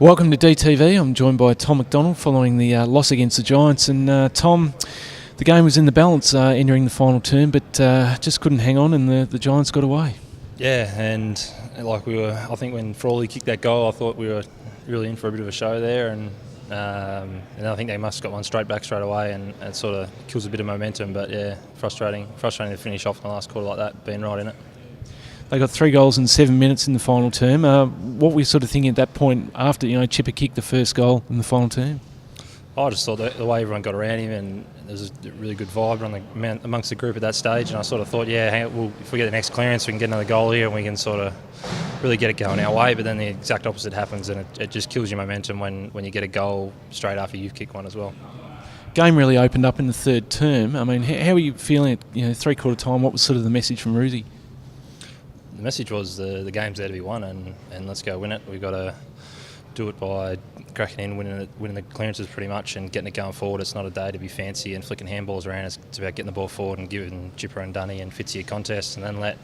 Welcome to DTV. I'm joined by Tom McDonald following the loss against the Giants. And Tom, the game was in the balance entering the final term, but just couldn't hang on, and the Giants got away. Yeah, and I think when Frawley kicked that goal, I thought we were really in for a bit of a show there, and I think they must have got one straight back straight away, and it sort of kills a bit of momentum. But yeah, frustrating to finish off in the last quarter like that, being right in it. They got 3 goals in 7 minutes in the final term. What were you sort of thinking at that point after Chipper kicked the first goal in the final term? I just thought the way everyone got around him, and there was a really good vibe amongst the group at that stage, and I sort of thought, if we get the next clearance, we can get another goal here and we can sort of really get it going our way. But then the exact opposite happens, and it just kills your momentum when you get a goal straight after you've kicked one as well. Game really opened up in the third term. I mean, how were you feeling at three-quarter time? What was sort of the message from Roosy? The message was the game's there to be won, and let's go win it. We've got to do it by cracking in, winning the clearances pretty much, and getting it going forward. It's not a day to be fancy and flicking handballs around. It's about getting the ball forward and giving Chipper and Dunny and Fitzy a contest, and then let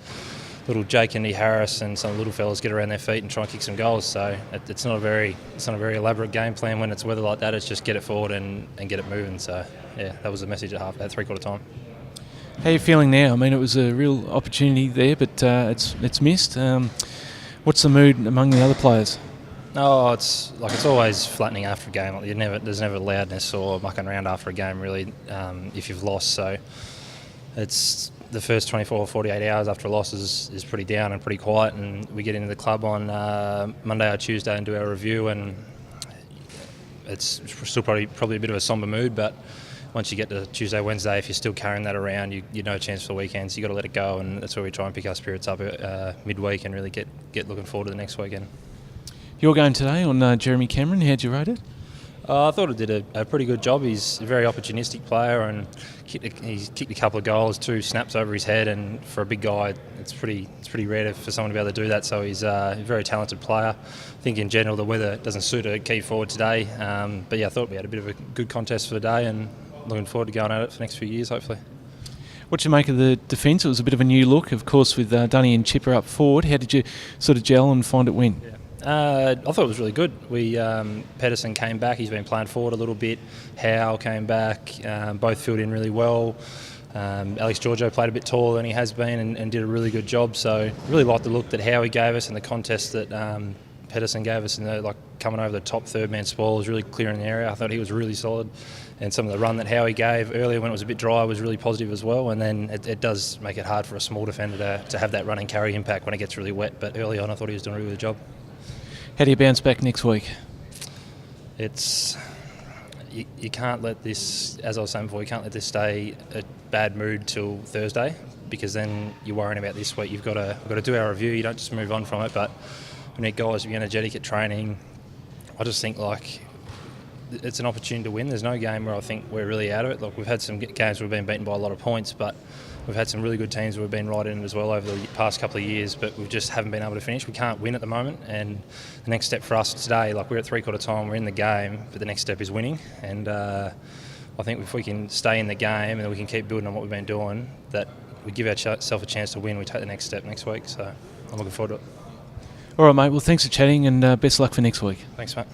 little Jake and Harris and some little fellas get around their feet and try and kick some goals. So it's not a very elaborate game plan when it's weather like that. It's just get it forward and get it moving. So yeah, that was the message at three-quarter time. How are you feeling now? I mean, it was a real opportunity there, but it's missed. What's the mood among the other players? No, it's always flattening after a game. There's never loudness or mucking around after a game really if you've lost. So it's the first 24 or 48 hours after a loss is pretty down and pretty quiet, and we get into the club on Monday or Tuesday and do our review, and it's still probably a bit of a sombre mood, but once you get to Tuesday, Wednesday, if you're still carrying that around, you're no chance for the weekend, so you've got to let it go, and that's where we try and pick our spirits up midweek and really get looking forward to the next weekend. Your game today on Jeremy Cameron, how'd you rate it? I thought he did a pretty good job. He's a very opportunistic player, and he's kicked a couple of goals, 2 snaps over his head, and for a big guy, it's pretty rare for someone to be able to do that. So he's a very talented player. I think in general the weather doesn't suit a key forward today, but yeah, I thought we had a bit of a good contest for the day, and looking forward to going at it for the next few years, hopefully. What you make of the defence? It was a bit of a new look, of course, with Dunny and Chipper up forward. How did you sort of gel and find it win? Yeah. I thought it was really good. Pedersen came back. He's been playing forward a little bit. Howe came back. Both filled in really well. Alex Giorgio played a bit taller than he has been and did a really good job. So really liked the look that Howie gave us and the contest that Pedersen gave us, coming over the top third-man spoil was really clear in the area. I thought he was really solid, and some of the run that Howie gave earlier when it was a bit dry was really positive as well. And then it does make it hard for a small defender to have that run and carry impact when it gets really wet. But early on, I thought he was doing a really good job. How do you bounce back next week? You can't let this, as I was saying before, you can't let this stay a bad mood till Thursday, because then you're worrying about this week. We've got to do our review. You don't just move on from it, but we need guys to be energetic at training. I just think it's an opportunity to win. There's no game where I think we're really out of it. We've had some games where we've been beaten by a lot of points, but we've had some really good teams where we've been right in it as well over the past couple of years, but we just haven't been able to finish. We can't win at the moment, and the next step for us today, we're at three-quarter time, we're in the game, but the next step is winning. And I think if we can stay in the game and then we can keep building on what we've been doing, that we give ourselves a chance to win. We take the next step next week, so I'm looking forward to it. All right, mate. Well, thanks for chatting, and best of luck for next week. Thanks, mate.